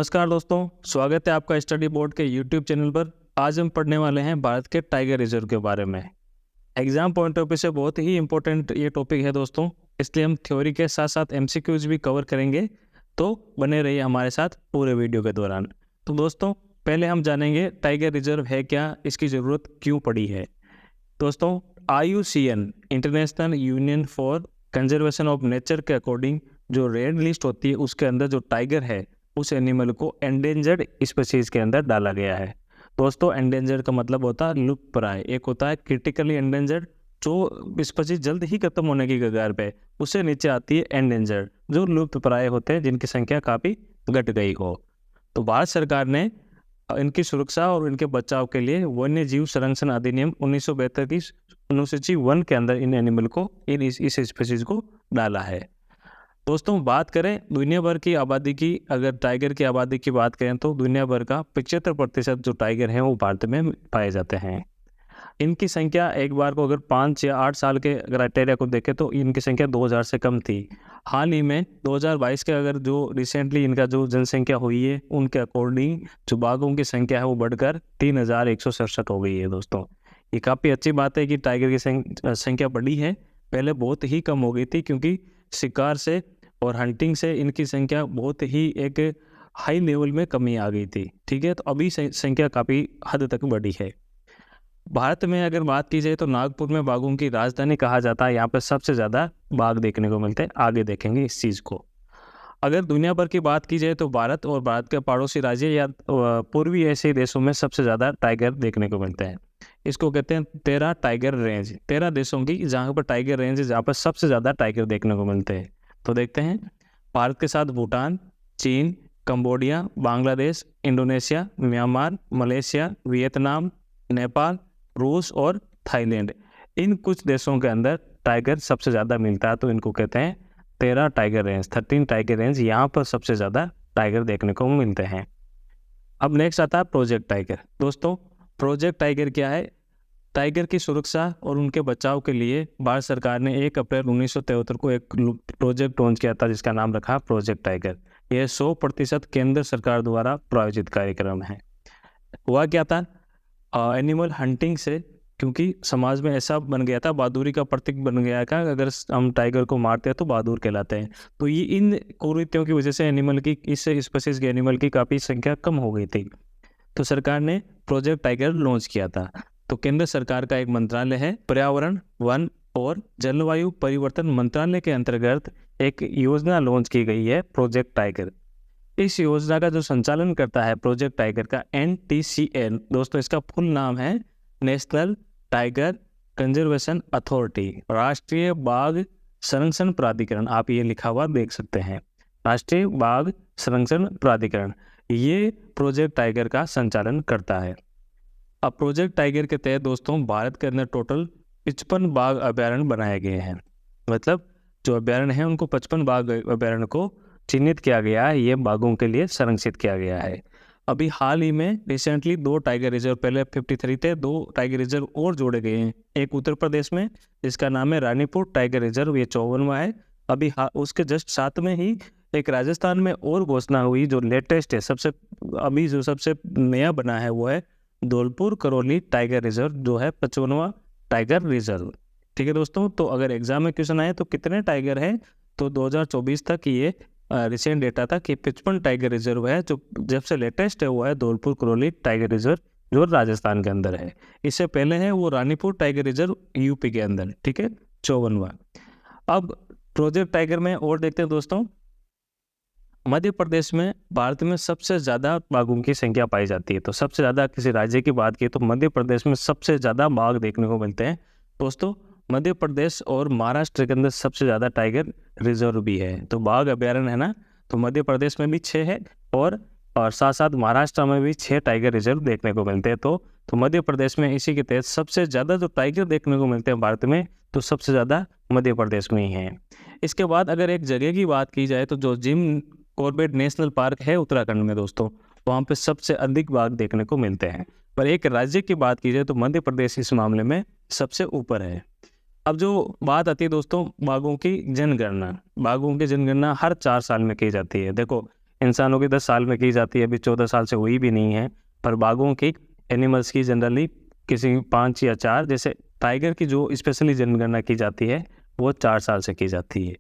नमस्कार दोस्तों, स्वागत है आपका स्टडी बोर्ड के यूट्यूब चैनल पर। आज हम पढ़ने वाले हैं भारत के टाइगर रिजर्व के बारे में। एग्जाम पॉइंट ऑफ व्यू से बहुत ही इंपॉर्टेंट ये टॉपिक है दोस्तों, इसलिए हम थ्योरी के साथ साथ एमसीक्यूज भी कवर करेंगे, तो बने रहिए हमारे साथ पूरे वीडियो के दौरान। तो दोस्तों, पहले हम जानेंगे टाइगर रिजर्व है क्या, इसकी ज़रूरत क्यों पड़ी है। दोस्तों, IUCN international union for conservation of nature के अकॉर्डिंग जो रेड लिस्ट होती है उसके अंदर जो टाइगर है उस एनिमल को एंडेंजर्ड स्पीशीज के अंदर डाला गया है। दोस्तों, एंडेंजर्ड का मतलब होता है लुप्त प्राय, एक होता है क्रिटिकली एंडेंजर्ड जो स्पीशीज जल्द ही खत्म होने की कगार पे, उससे नीचे आती है एंडेंजर्ड जो लुप्त प्राय होते हैं जिनकी संख्या काफ़ी घट गई हो। तो भारत सरकार ने इनकी सुरक्षा और इनके बचाव के लिए वन्य जीव संरक्षण अधिनियम 1972 की अनुसूची 1 के अंदर इन एनिमल को इस स्पीशीज को डाला है। दोस्तों, बात करें दुनिया भर की आबादी की, अगर टाइगर की आबादी की बात करें तो दुनिया भर का 75% जो टाइगर हैं वो भारत में पाए जाते हैं। इनकी संख्या एक बार को अगर 5 या 8 साल के क्राइटेरिया को देखें तो इनकी संख्या 2000 से कम थी। हाल ही में 2022 के अगर जो रिसेंटली इनका जो जनसंख्या हुई है उनके अकॉर्डिंग जो बाघों की संख्या है वो बढ़कर 3167 हो गई है। दोस्तों, ये काफ़ी अच्छी बात है कि टाइगर की संख्या बढ़ी है, पहले बहुत ही कम हो गई थी क्योंकि शिकार से और हंटिंग से इनकी संख्या बहुत ही एक हाई लेवल में कमी आ गई थी। ठीक है, तो अभी संख्या काफ़ी हद तक बढ़ी है। भारत में अगर बात की जाए तो नागपुर में बाघों की राजधानी कहा जाता है, यहाँ पर सबसे ज़्यादा बाघ देखने को मिलते हैं। आगे देखेंगे इस चीज़ को। अगर दुनिया भर की बात की जाए तो भारत और भारत के पड़ोसी राज्य या पूर्वी एशियाई देशों में सबसे ज़्यादा टाइगर देखने को मिलते हैं। इसको कहते हैं 13 टाइगर रेंज, 13 देशों की जहाँ पर टाइगर रेंज है, जहाँ पर सबसे ज़्यादा टाइगर देखने को मिलते हैं। तो देखते हैं, भारत के साथ भूटान, चीन, Cambodia, Bangladesh, Indonesia, Myanmar, Malaysia, Vietnam, Nepal, रूस और थाईलैंड, इन कुछ देशों के अंदर टाइगर सबसे ज़्यादा मिलता है। तो इनको कहते हैं 13 टाइगर रेंज, 13 टाइगर रेंज, यहाँ पर सबसे ज़्यादा टाइगर देखने को मिलते हैं। अब नेक्स्ट आता है प्रोजेक्ट टाइगर। दोस्तों, प्रोजेक्ट टाइगर क्या है? टाइगर की सुरक्षा और उनके बचाव के लिए भारत सरकार ने 1 अप्रैल 1973 को एक प्रोजेक्ट लॉन्च किया था जिसका नाम रखा प्रोजेक्ट टाइगर। यह 100% केंद्र सरकार द्वारा प्रायोजित कार्यक्रम है। हुआ क्या था? एनिमल हंटिंग से, क्योंकि समाज में ऐसा बन गया था, बहादुरी का प्रतीक बन गया था, अगर हम टाइगर को मारते हैं तो बहादुर कहलाते हैं। तो ये इन कुरीतियों की वजह से एनिमल की, इस स्पीशीज के एनिमल की काफ़ी संख्या कम हो गई थी। तो सरकार ने प्रोजेक्ट टाइगर लॉन्च किया था। तो केंद्र सरकार का एक मंत्रालय है, पर्यावरण, वन और जलवायु परिवर्तन मंत्रालय के अंतर्गत एक योजना लॉन्च की गई है प्रोजेक्ट टाइगर। इस योजना का जो संचालन करता है प्रोजेक्ट टाइगर का NTCN, दोस्तों इसका फुल नाम है नेशनल टाइगर कंजर्वेशन अथॉरिटी, राष्ट्रीय बाघ संरक्षण प्राधिकरण। आप ये लिखा हुआ देख सकते हैं, राष्ट्रीय बाघ संरक्षण प्राधिकरण, ये प्रोजेक्ट टाइगर का संचालन करता है। अब प्रोजेक्ट टाइगर के तहत दोस्तों भारत के अंदर टोटल 55 बाघ अभ्यारण्य बनाए गए हैं। मतलब जो अभ्यारण्य हैं उनको 55 बाघ अभ्यारण्य को चिन्हित किया गया है, ये बाघों के लिए संरक्षित किया गया है। अभी हाल ही में रिसेंटली 2 टाइगर रिजर्व, पहले 53 थे, 2 टाइगर रिजर्व और जोड़े गए हैं। एक उत्तर प्रदेश में जिसका नाम है रानीपुर टाइगर रिजर्व, ये 54वां है। अभी उसके जस्ट साथ में ही एक राजस्थान में और घोषणा हुई जो लेटेस्ट है, अभी जो सबसे नया बना है वो है धौलपुर करौली टाइगर रिजर्व, जो है 55वां टाइगर रिजर्व। ठीक है दोस्तों, तो अगर एग्जाम में क्वेश्चन आए तो कितने टाइगर हैं, तो 2024 तक ये रिसेंट डेटा था कि 55 टाइगर रिजर्व है। जो जब से लेटेस्ट है वो है धौलपुर करौली टाइगर रिजर्व जो राजस्थान के अंदर है। इससे पहले है वो रानीपुर टाइगर रिजर्व यूपी के अंदर। ठीक है, 54वां। अब प्रोजेक्ट टाइगर में और देखते हैं दोस्तों, मध्य प्रदेश में भारत में सबसे ज़्यादा बाघों की संख्या पाई जाती है। तो सबसे ज़्यादा किसी राज्य की बात की तो मध्य प्रदेश में सबसे ज़्यादा बाघ देखने को मिलते हैं। दोस्तों, मध्य प्रदेश और महाराष्ट्र के अंदर सबसे ज़्यादा टाइगर रिजर्व भी है। तो बाघ अभ्यारण्य है ना, तो मध्य प्रदेश में भी 6 है और साथ साथ महाराष्ट्र में भी 6 टाइगर रिजर्व देखने को मिलते हैं। तो मध्य प्रदेश में इसी के तहत सबसे ज़्यादा जो टाइगर देखने को मिलते हैं भारत में, तो सबसे ज़्यादा मध्य प्रदेश में ही है। इसके बाद अगर एक जगह की बात की जाए तो जो जिम कॉर्बेट नेशनल पार्क है उत्तराखंड में दोस्तों, वहाँ पे सबसे अधिक बाघ देखने को मिलते हैं। पर एक राज्य की बात की जाए तो मध्य प्रदेश इस मामले में सबसे ऊपर है। अब जो बात आती है दोस्तों बाघों की जनगणना, बाघों की जनगणना हर 4 साल में की जाती है। देखो, इंसानों की 10 साल में की जाती है, अभी 14 साल से हुई भी नहीं है। पर बाघों की, एनिमल्स की जनरली किसी 5 या 4, जैसे टाइगर की जो स्पेशली जनगणना की जाती है वो 4 साल से की जाती है।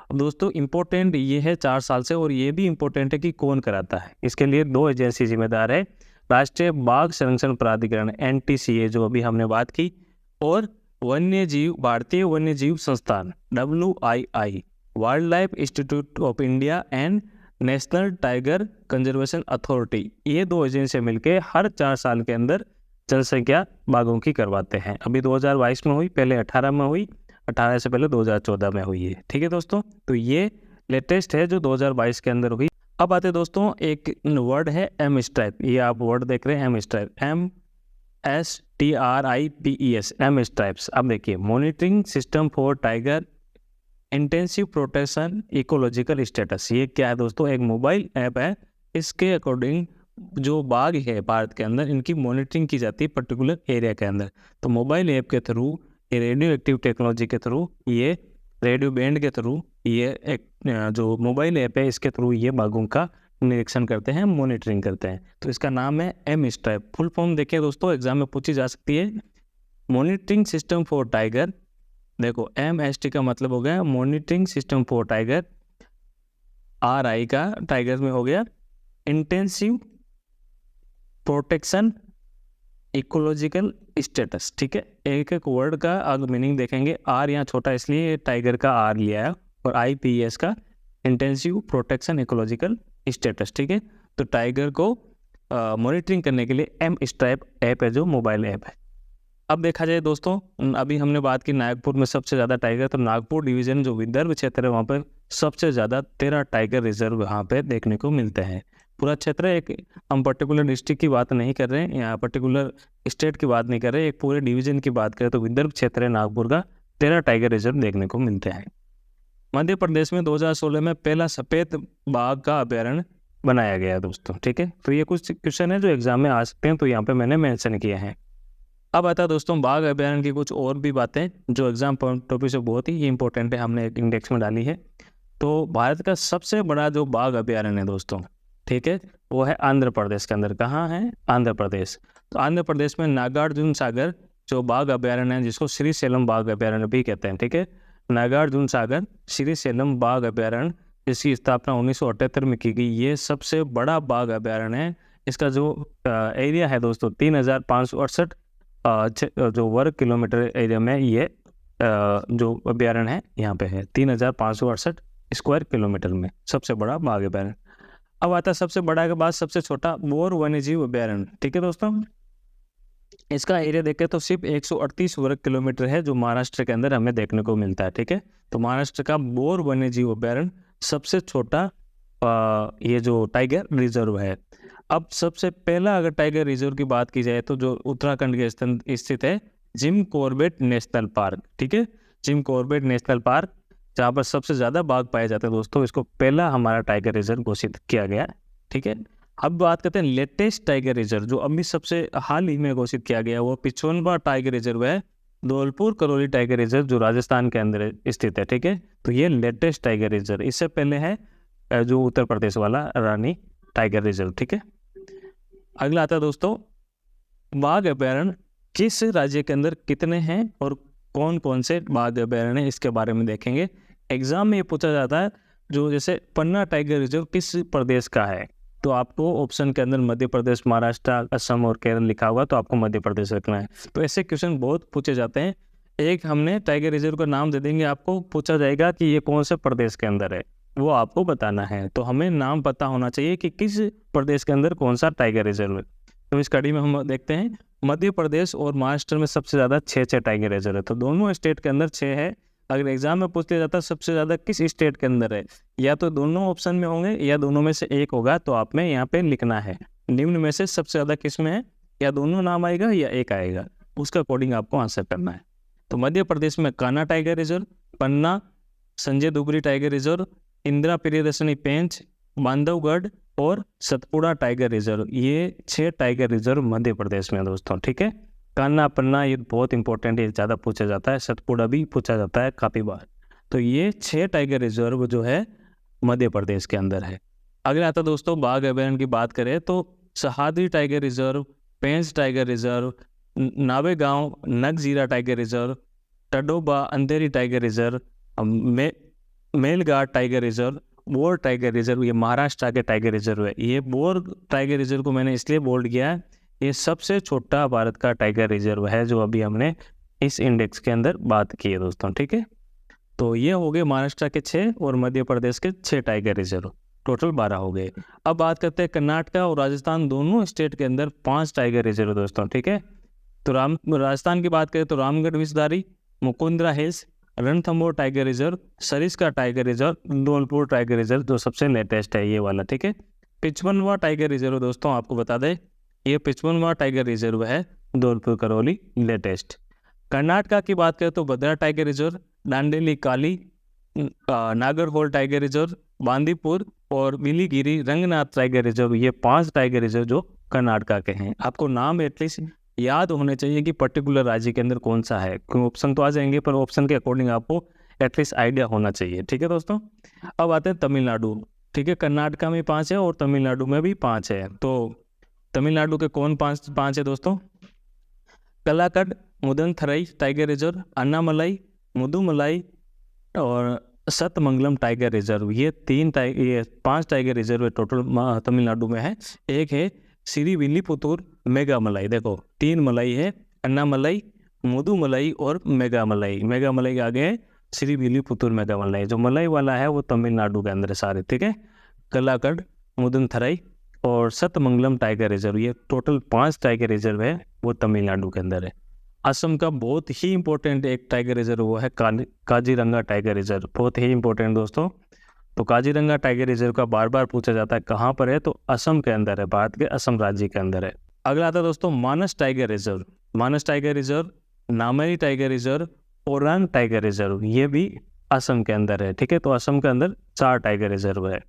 अब दोस्तों इम्पोर्टेंट ये है 4 साल से, और ये भी इम्पोर्टेंट है कि कौन कराता है। इसके लिए 2 एजेंसी जिम्मेदार है, राष्ट्रीय बाघ संरक्षण प्राधिकरण NTCA जो अभी हमने बात की, और भारतीय वन्य जीव संस्थान WII, wild life institute of India and national tiger conservation authority. ये 2 एजेंसियां मिलकर हर 4 साल के अंदर जनसंख्या बाघों की करवाते हैं। अभी 2022 में हुई, पहले 18 में हुई, 18 से पहले 2014 में हुई है। ठीक है दोस्तों, तो ये लेटेस्ट है जो 2022 के अंदर हुई। अब आते दोस्तों, एक वर्ड है एम स्ट्राइप। ये आप वर्ड देख रहे हैं, M stripe, MSTRIPES, M stripes. अब देखिए, monitoring system for tiger intensive protection ecological status. ये क्या है दोस्तों? एक मोबाइल ऐप है। इसके अकॉर्डिंग जो बाघ है भारत के अंदर, इनकी मॉनिटरिंग की जाती है पर्टिकुलर एरिया के अंदर। तो मोबाइल ऐप के थ्रू, ये रेडियो एक्टिव टेक्नोलॉजी के थ्रू, ये रेडियो बैंड के थ्रू, ये एक जो मोबाइल ऐप है इसके थ्रू ये बाघों का निरीक्षण करते हैं, मॉनिटरिंग करते हैं। तो इसका नाम है एम स्ट्राइप। फुल फॉर्म देखिए दोस्तों, एग्जाम में पूछी जा सकती है। मॉनिटरिंग सिस्टम फॉर टाइगर, देखो MST का मतलब हो गया monitoring system for tiger, RI का टाइगर में हो गया इंटेंसिव प्रोटेक्शन इकोलॉजिकल स्टेटस। ठीक है, एक एक वर्ड का अगर मीनिंग देखेंगे, R यहाँ छोटा इसलिए टाइगर का R लिया है, और IPS का इंटेंसिव प्रोटेक्शन इकोलॉजिकल स्टेटस। ठीक है, तो टाइगर को मॉनिटरिंग करने के लिए एम स्ट्राइप ऐप है जो मोबाइल ऐप है। अब देखा जाए दोस्तों, अभी हमने बात की नागपुर में सबसे ज़्यादा टाइगर, तो नागपुर डिवीज़न जो विदर्भ क्षेत्र है वहाँ पर सबसे ज़्यादा 13 टाइगर रिजर्व यहाँ पे देखने को मिलते हैं। पूरा क्षेत्र, एक हम पर्टिकुलर डिस्ट्रिक्ट की बात नहीं कर रहे हैं, यहाँ पर्टिकुलर स्टेट की बात नहीं कर रहे, एक पूरे डिवीज़न की बात करें तो विदर्भ क्षेत्र है नागपुर का, 13 टाइगर रिजर्व देखने को मिलते हैं। मध्य प्रदेश में 2016 में पहला सफ़ेद बाघ का अभ्यारण्य बनाया गया दोस्तों। ठीक है, तो ये कुछ क्वेश्चन है जो एग्जाम में आ सकते हैं, तो यहाँ पे मैंने मेंशन किए हैं। अब आता है दोस्तों बाघ अभ्यारण्य की कुछ और भी बातें जो एग्जाम पॉइंट ऑफ व्यू से बहुत ही इंपॉर्टेंट है, हमने एक इंडेक्स में डाली है। तो भारत का सबसे बड़ा जो बाघ अभ्यारण्य है दोस्तों, ठीक है, वो है आंध्र प्रदेश के अंदर। कहाँ है? आंध्र प्रदेश। तो आंध्र प्रदेश में नागार्जुन सागर जो बाघ अभ्यारण्य है, जिसको श्रीशैलम बाघ अभ्यारण्य भी कहते हैं। ठीक है, नागार्जुन सागर श्रीशैलम बाघ अभ्यारण्य, जिसकी स्थापना 1978 में की गई, ये सबसे बड़ा बाघ अभ्यारण्य है। इसका जो एरिया है दोस्तों 3568 जो वर्ग किलोमीटर एरिया में ये जो अभ्यारण्य है यहाँ पे है, 3568 स्क्वायर किलोमीटर में सबसे बड़ा बाघ अभ्यारण्य। अब आता है सबसे बड़ा के बाद सबसे छोटा मोर वन्यजीव अभ्यारण्य। ठीक है दोस्तों, इसका एरिया देखें तो सिर्फ 138 वर्ग किलोमीटर है, जो महाराष्ट्र के अंदर हमें देखने को मिलता है। ठीक है, तो महाराष्ट्र का मोर वन्यजीव अभ्यारण्य सबसे छोटा ये जो टाइगर रिजर्व है। अब सबसे पहला अगर टाइगर रिजर्व की बात की जाए तो जो उत्तराखंड के स्थित है जिम कॉर्बेट नेशनल पार्क। ठीक है, जिम कॉर्बेट नेशनल पार्क, जहाँ पर सबसे ज़्यादा बाघ पाए जाते हैं दोस्तों, इसको पहला हमारा टाइगर रिजर्व घोषित किया गया। ठीक है, अब बात करते हैं लेटेस्ट टाइगर रिजर्व जो अभी सबसे हाल ही में घोषित किया गया, वो 55वां टाइगर रिजर्व है, धौलपुर करौली टाइगर रिजर्व जो राजस्थान के अंदर स्थित है। ठीक है, तो ये लेटेस्ट टाइगर रिजर्व, इससे पहले है जो उत्तर प्रदेश वाला रानी टाइगर रिजर्व। ठीक है, अगला आता है दोस्तों बाघ अभ्यारण्य किस राज्य के अंदर कितने हैं और कौन कौन से बाघ अभ्यारण्य हैं, इसके बारे में देखेंगे। एग्जाम में ये पूछा जाता है जो जैसे पन्ना टाइगर रिजर्व किस प्रदेश का है, तो आपको ऑप्शन के अंदर मध्य प्रदेश, महाराष्ट्र, असम और केरल लिखा हुआ, तो आपको मध्य प्रदेश रखना है। तो ऐसे क्वेश्चन बहुत पूछे जाते हैं। एक हमने टाइगर रिजर्व का नाम दे देंगे, आपको पूछा जाएगा कि ये कौन से प्रदेश के अंदर है, वो आपको बताना है। तो हमें नाम पता होना चाहिए कि किस प्रदेश के अंदर कौन सा टाइगर रिजर्व है। तो इस कड़ी में हम देखते हैं मध्य प्रदेश और महाराष्ट्र में सबसे ज़्यादा 6 टाइगर रिजर्व है, तो दोनों स्टेट के अंदर 6 है। अगर एग्जाम में पूछ लिया जाता है सबसे ज़्यादा किस स्टेट के अंदर है, या तो दोनों ऑप्शन में होंगे या दोनों में से एक होगा, तो आप में यहाँ पे लिखना है निम्न में से सबसे ज़्यादा किस में है, या दोनों नाम आएगा या एक आएगा, उसका अकॉर्डिंग आपको आंसर करना है। तो मध्य प्रदेश में कान्हा टाइगर रिजर्व, पन्ना, संजय दुबरी टाइगर रिजर्व, इंदिरा प्रियदर्शनी पेंच, बांधवगढ़ और सतपुड़ा टाइगर रिजर्व, ये 6 टाइगर रिजर्व मध्य प्रदेश में दोस्तों। ठीक है, कान्हा, पन्ना ये बहुत इंपॉर्टेंट है, ज़्यादा पूछा जाता है, सतपुड़ा भी पूछा जाता है काफ़ी बार। तो ये 6 टाइगर रिजर्व जो है मध्य प्रदेश के अंदर है। अगला आता दोस्तों बाघ अभयारण्य की बात करें तो Sahyadri tiger reserve, Pench tiger reserve, Navegaon Nagzira tiger reserve, Tadoba Andhari tiger reserve, Melghat tiger reserve, Bor tiger reserve, ये महाराष्ट्र के टाइगर रिजर्व है। ये बोर टाइगर रिजर्व को मैंने इसलिए बोल्ड किया है, ये सबसे छोटा भारत का टाइगर रिजर्व है जो अभी हमने इस इंडेक्स के अंदर बात की है दोस्तों, ठीक है। तो ये हो गए महाराष्ट्र के 6 और मध्य प्रदेश के 6 टाइगर रिजर्व, टोटल 12 हो गए। अब बात करते हैं कर्नाटका और राजस्थान दोनों स्टेट के अंदर 5 टाइगर रिजर्व दोस्तों, ठीक है। तो राजस्थान की बात करें तो Ramgarh Vishdhari, Mukundra hills, Ranthambore tiger reserve, Sariska tiger reserve, Dholpur tiger reserve जो सबसे लेटेस्ट है ये वाला, ठीक है। 55वां टाइगर रिजर्व दोस्तों आपको बता दें, ये 55वां टाइगर रिजर्व है धौलपुर करौली लेटेस्ट। कर्नाटका की बात करें तो भद्रा टाइगर रिजर्व, दांडेली काली, नागरहोल टाइगर रिजर्व, बांदीपुर और मिलीगिरी रंगनाथ टाइगर रिजर्व, ये 5 टाइगर रिजर्व जो कर्नाटका के हैं। आपको नाम एटलीस्ट याद होने चाहिए कि पर्टिकुलर राज्य के अंदर कौन सा है, क्योंकि ऑप्शन तो आ जाएंगे पर ऑप्शन के अकॉर्डिंग आपको एटलीस्ट आइडिया होना चाहिए, ठीक है दोस्तों। अब आते हैं तमिलनाडु, ठीक है। कर्नाटका में 5 है और तमिलनाडु में भी 5 है। तो तमिलनाडु के कौन 5 है दोस्तों? कलाकड मुदनथरई टाइगर रिजर्व, अन्नामलाई, मुदुमलाई और सतमंगलम टाइगर रिजर्व, ये 5 टाइगर रिजर्व टोटल तमिलनाडु में है। एक है सिरिविल्लीपुतूर मेघामलाई, देखो 3 मलाई है, अन्नामलाई, मुदुमलाई और मेघामलाई। मेघामलाई के आगे है सिरिविल्लीपुतूर मेघामलाई। जो मलाई वाला है वो तमिलनाडु के अंदर है सारे, ठीक है। कलाकड, मुदनथरई और सतमंगलम टाइगर रिजर्व, ये टोटल 5 टाइगर रिजर्व है वो तमिलनाडु के अंदर है। असम का बहुत ही इंपॉर्टेंट एक टाइगर रिजर्व वो है काजीरंगा टाइगर रिजर्व, बहुत ही इंपॉर्टेंट दोस्तों। तो काजीरंगा टाइगर रिजर्व का बार बार पूछा जाता है कहाँ पर है, तो असम के अंदर है, भारत के असम राज्य के अंदर है। अगला आता है दोस्तों Manas tiger reserve. Manas tiger reserve, Nameri tiger reserve, Orang tiger reserve, ये भी असम के अंदर है, ठीक है। तो असम के अंदर 4 टाइगर रिजर्व है।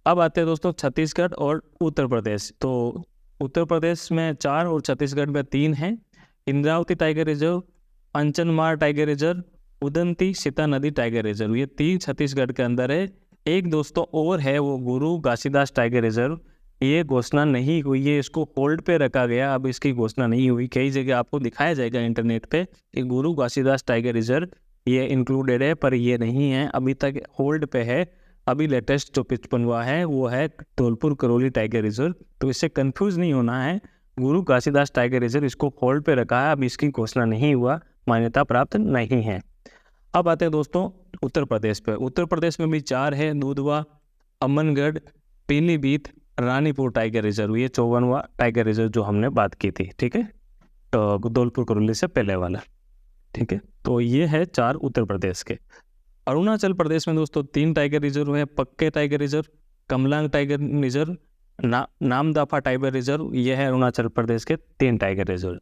अब आते हैं दोस्तों छत्तीसगढ़ और उत्तर प्रदेश। तो उत्तर प्रदेश में 4 और छत्तीसगढ़ में 3 हैं। Indravati tiger reserve, Achanakmar tiger reserve, Udanti Sita Nadi tiger reserve, ये 3 छत्तीसगढ़ के अंदर है। एक दोस्तों और है वो गुरु घासीदास टाइगर रिजर्व, ये घोषणा नहीं हुई है, इसको होल्ड पे रखा गया, अब इसकी घोषणा नहीं हुई। कई जगह आपको दिखाया जाएगा इंटरनेट पे कि गुरु घासीदास टाइगर रिजर्व ये इंक्लूडेड है, पर ये नहीं है, अभी तक होल्ड पे है। अभी लेटेस्ट जो 55वां है वो है धौलपुर करौली टाइगर रिजर्व, तो इससे कंफ्यूज नहीं होना है। गुरु घासीदास टाइगर रिजर्व इसको होल्ड पे रखा है, अब इसकी घोषणा नहीं हुआ, मान्यता प्राप्त नहीं है। अब आते हैं दोस्तों उत्तर प्रदेश पे। उत्तर प्रदेश में भी 4 है, दुधवा, अमनगढ़, पीलीभीत, रानीपुर टाइगर रिजर्व, ये 54वां टाइगर रिजर्व जो हमने बात की थी, ठीक है। तो धौलपुर करौली से पहले वाला, ठीक है। तो ये है 4 उत्तर प्रदेश के। अरुणाचल प्रदेश में दोस्तों 3 टाइगर रिजर्व है, पक्के tiger reserve, Kamalang tiger reserve, Namdapha tiger reserve, ये है अरुणाचल प्रदेश के 3 टाइगर रिजर्व।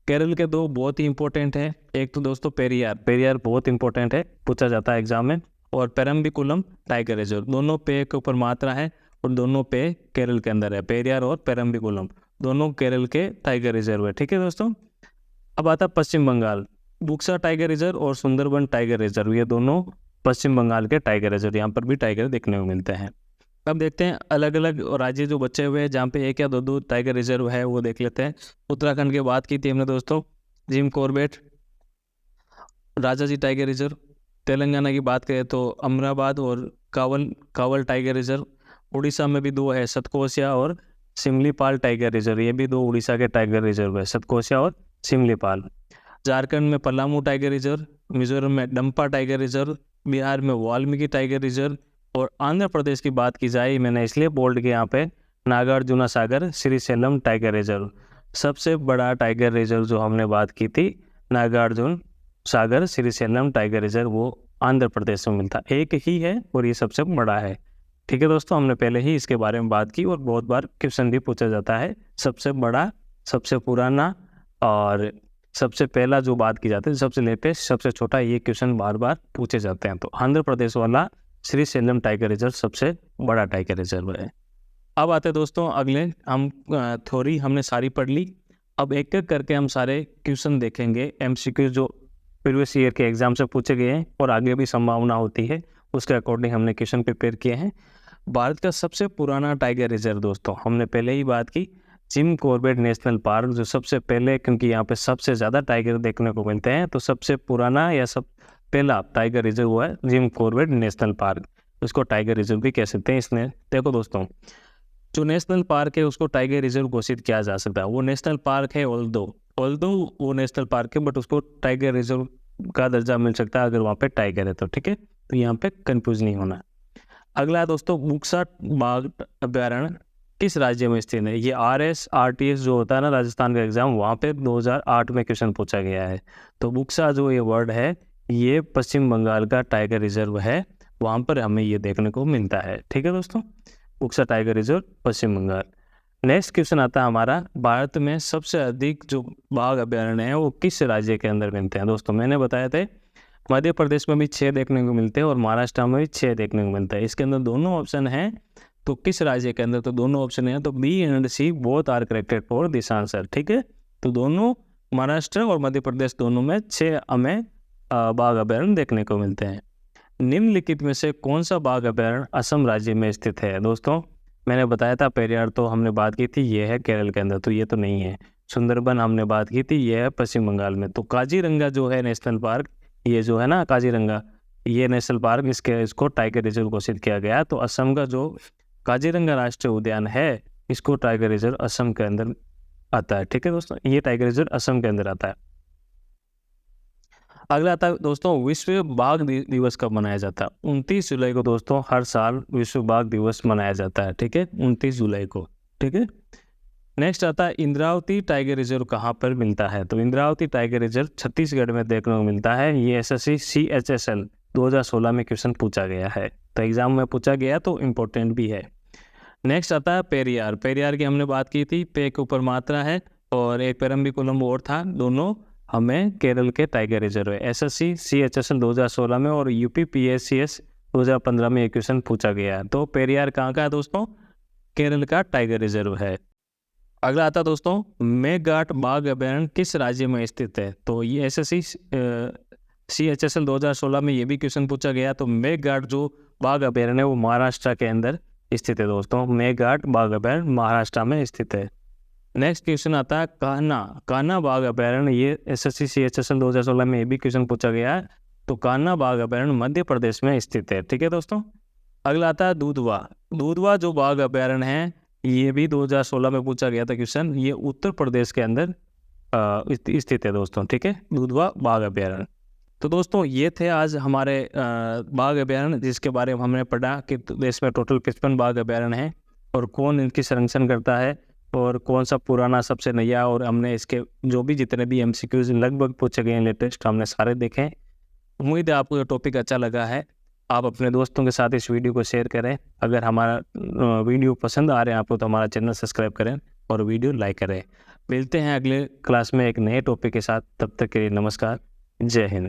केरल के 2 बहुत ही इंपॉर्टेंट है, एक तो दोस्तों पेरियार बहुत इंपॉर्टेंट है, पूछा जाता है एग्जाम में, और पेरम्बिकुलम टाइगर रिजर्व, दोनों पे के ऊपर मात्रा है और दोनों पे केरल के अंदर है। पेरियार और पेरम्बिकुलम दोनों केरल के टाइगर रिजर्व है, ठीक है दोस्तों। अब आता है पश्चिम बंगाल, बुक्सा टाइगर रिजर्व और सुंदरबन टाइगर रिजर्व, ये दोनों पश्चिम बंगाल के टाइगर रिजर्व, यहाँ पर भी टाइगर देखने को मिलते हैं। अब देखते हैं अलग अलग राज्य जो बचे हुए हैं जहाँ पे 1 या 2 टाइगर रिजर्व है वो देख लेते हैं। उत्तराखंड की बात की थी हमने दोस्तों, Jim Corbett, Rajaji tiger reserve. Telangana की बात करें तो अमराबाद और कावल टाइगर रिजर्व। उड़ीसा में भी 2 है, सतकोसिया और सिमलीपाल टाइगर रिजर्व, ये भी 2 उड़ीसा के टाइगर रिजर्व है, सतकोसिया और सिमलीपाल। झारखंड में पलामू टाइगर रिजर्व, मिजोरम में डंपा टाइगर रिजर्व, बिहार में वाल्मीकि टाइगर रिजर्व, और आंध्र प्रदेश की बात की जाए, मैंने इसलिए बोल्ड किया यहाँ पे, नागार्जुना सागर श्रीशैलम टाइगर रिजर्व। सबसे बड़ा टाइगर रिजर्व जो हमने बात की थी नागार्जुन सागर श्रीशैलम टाइगर रिजर्व, वो आंध्र प्रदेश में मिलता, एक ही है और ये सबसे बड़ा है, ठीक है दोस्तों। हमने पहले ही इसके बारे में बात की और बहुत बार क्वेश्चन भी पूछा जाता है, सबसे बड़ा, सबसे पुराना और सबसे पहला जो बात की जाती है, सबसे लेटेस्ट, सबसे छोटा, ये क्वेश्चन बार बार पूछे जाते हैं। तो आंध्र प्रदेश वाला श्रीशैलम टाइगर रिजर्व सबसे बड़ा टाइगर रिजर्व है। अब आते हैं दोस्तों अगले, हम थ्योरी हमने सारी पढ़ ली, अब एक एक करके हम सारे क्वेश्चन देखेंगे, एमसीक्यू जो प्रीवियस ईयर के एग्जाम से पूछे गए हैं और आगे भी संभावना होती है, उसके अकॉर्डिंग हमने क्वेश्चन प्रिपेयर किए हैं। भारत का सबसे पुराना टाइगर रिजर्व दोस्तों, हमने पहले ही बात की, जिम कॉर्बेट नेशनल पार्क, जो सबसे पहले, क्योंकि यहाँ पे सबसे ज़्यादा टाइगर देखने को मिलते हैं, तो सबसे पुराना या सब पहला टाइगर रिजर्व हुआ है जिम कॉर्बेट नेशनल पार्क। उसको टाइगर रिजर्व भी कह सकते हैं। इसने देखो दोस्तों, जो नेशनल पार्क है उसको टाइगर रिजर्व घोषित किया जा सकता है। वो नेशनल पार्क है ऑल्दो वो नेशनल पार्क है, बट उसको टाइगर रिजर्व का दर्जा मिल सकता है अगर वहाँ पे टाइगर है तो, ठीक है। तो यहाँ पे कंफ्यूज नहीं होना। अगला दोस्तों, बुक्सा बाघ अभ्यारण्य किस राज्य में स्थित है? ये RTS जो होता है ना राजस्थान का एग्जाम, वहाँ पे 2008 में क्वेश्चन पूछा गया है। तो बुक्सा जो ये वर्ड है, ये पश्चिम बंगाल का टाइगर रिजर्व है, वहाँ पर हमें ये देखने को मिलता है, ठीक है दोस्तों। बुक्सा टाइगर रिजर्व पश्चिम बंगाल। नेक्स्ट क्वेश्चन आता है हमारा, भारत में सबसे अधिक जो बाघ अभ्यारण्य है वो किस राज्य के अंदर मिलते हैं? दोस्तों मैंने बताया थे मध्य प्रदेश में भी 6 देखने को मिलते हैं और महाराष्ट्र में भी 6 देखने को मिलता है। इसके अंदर दोनों ऑप्शन हैं, तो किस राज्य के अंदर? तो दोनों ऑप्शन हैं, तो B and C both are corrected for this answer, ठीक है। तो दोनों महाराष्ट्र और मध्य प्रदेश दोनों में 6 हमें बाघ अभ्यारण्य देखने को मिलते हैं। निम्नलिखित में से कौन सा बाघ अभ्यारण्य असम राज्य में स्थित है? दोस्तों मैंने बताया था पेरियार, तो हमने बात की थी ये है केरल के अंदर, तो ये तो नहीं है। सुंदरबन हमने बात की थी, ये है पश्चिम बंगाल में। तो काजीरंगा जो है नेशनल पार्क, ये जो है ना काजीरंगा, ये नेशनल पार्क, इसको टाइगर रिजर्व घोषित किया गया। तो असम का जो काजीरंगा राष्ट्रीय उद्यान है, इसको टाइगर रिजर्व असम के अंदर आता है, ठीक है दोस्तों। ये टाइगर रिजर्व असम के अंदर आता है। अगला आता है दोस्तों, विश्व बाघ दिवस कब मनाया जाता है? 29 जुलाई को दोस्तों, हर साल विश्व बाघ दिवस मनाया जाता है, ठीक है, 29 जुलाई को, ठीक है। नेक्स्ट आता है, इंद्रावती टाइगर रिजर्व कहाँ पर मिलता है? तो इंद्रावती टाइगर रिजर्व छत्तीसगढ़ में देखने को मिलता है। ये SSC CHSL 2016 में क्वेश्चन पूछा गया है, तो एग्जाम में पूछा गया तो इम्पोर्टेंट भी है। नेक्स्ट आता है पेरियार। पेरियार की हमने बात की थी, पे के ऊपर मात्रा है और एक पेरम्बिकुलम और था, दोनों हमें केरल के टाइगर रिजर्व है। SSC CHSL 2016 में और UPPSCS 2015 में एक क्वेश्चन पूछा गया है। तो पेरियार कहाँ का है दोस्तों? केरल का टाइगर रिजर्व है। अगला आता दोस्तों, मेघाट बाघ अभ्यारण्य किस राज्य में स्थित है? तो ये SSC CHSL 2016 में ये भी क्वेश्चन पूछा गया। तो मेघाट जो बाघ अभ्यारण्य है वो महाराष्ट्र के अंदर स्थित है दोस्तों। मेघाट बाघ अभ्यारण्य महाराष्ट्र में स्थित है। नेक्स्ट क्वेश्चन आता है कान्हा बाघ अभ्यारण्य, ये SSC CHSL 2016 में ये भी क्वेश्चन पूछा गया है। तो कान्हा बाघ अभ्यारण्य मध्य प्रदेश में स्थित है, ठीक है दोस्तों। अगला आता है दूधवा जो बाघ अभ्यारण्य है, ये भी 2016 में पूछा गया था क्वेश्चन। ये उत्तर प्रदेश के अंदर स्थित है दोस्तों, ठीक है, दूधवा बाघ अभ्यारण्य। तो दोस्तों ये थे आज हमारे बाघ अभ्यारण्य, जिसके बारे में हमने पढ़ा कि देश में टोटल 55 बाघ अभ्यारण्य हैं और कौन इनकी संरक्षण करता है और कौन सा पुराना सबसे नया, और हमने इसके जो भी जितने भी MCQs लगभग पूछे गए हैं लेटेस्ट, हमने सारे देखे। उम्मीद है आपको ये टॉपिक अच्छा लगा है। आप अपने दोस्तों के साथ इस वीडियो को शेयर करें। अगर हमारा वीडियो पसंद आ रहे हैं आपको, तो हमारा चैनल सब्सक्राइब करें और वीडियो लाइक करें। मिलते हैं अगले क्लास में एक नए टॉपिक के साथ, तब तक के लिए नमस्कार, जय हिंद।